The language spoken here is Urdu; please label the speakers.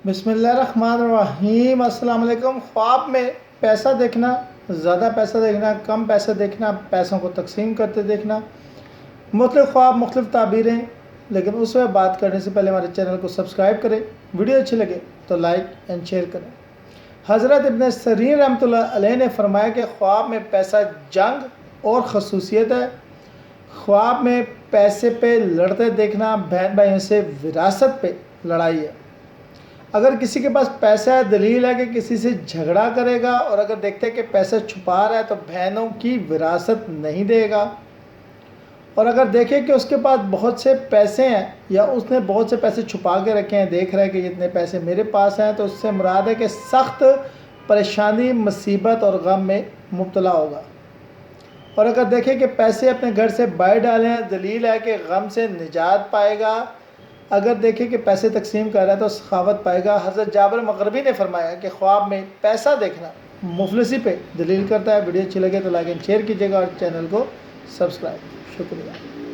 Speaker 1: بسم اللہ الرحمن الرحیم۔ السلام علیکم۔ خواب میں پیسہ دیکھنا، زیادہ پیسہ دیکھنا، کم پیسہ دیکھنا، پیسوں کو تقسیم کرتے دیکھنا، مختلف خواب، مختلف تعبیریں، لیکن اس میں بات کرنے سے پہلے ہمارے چینل کو سبسکرائب کریں، ویڈیو اچھی لگے تو لائک اینڈ شیئر کریں۔ حضرت ابن سیرین رحمۃ اللہ علیہ نے فرمایا کہ خواب میں پیسہ جنگ اور خصوصیت ہے۔ خواب میں پیسے پہ لڑتے دیکھنا بہن بھائیوں سے وراثت پہ لڑائی ہے۔ اگر کسی کے پاس پیسہ ہے، دلیل ہے کہ کسی سے جھگڑا کرے گا، اور اگر دیکھتے کہ پیسہ چھپا رہا ہے تو بہنوں کی وراثت نہیں دے گا۔ اور اگر دیکھے کہ اس کے پاس بہت سے پیسے ہیں یا اس نے بہت سے پیسے چھپا کے رکھے ہیں، دیکھ رہا ہے کہ اتنے پیسے میرے پاس ہیں، تو اس سے مراد ہے کہ سخت پریشانی، مصیبت اور غم میں مبتلا ہوگا۔ اور اگر دیکھے کہ پیسے اپنے گھر سے باہر ڈالے ہیں، دلیل ہے کہ غم سے نجات پائے گا۔ اگر دیکھے کہ پیسے تقسیم کر رہا ہے تو سخاوت پائے گا۔ حضرت جابر مغربی نے فرمایا کہ خواب میں پیسہ دیکھنا مفلسی پہ دلیل کرتا ہے۔ ویڈیو اچھی لگے تو لائک اینڈ شیئر کیجیے گا اور چینل کو سبسکرائب۔ شکریہ۔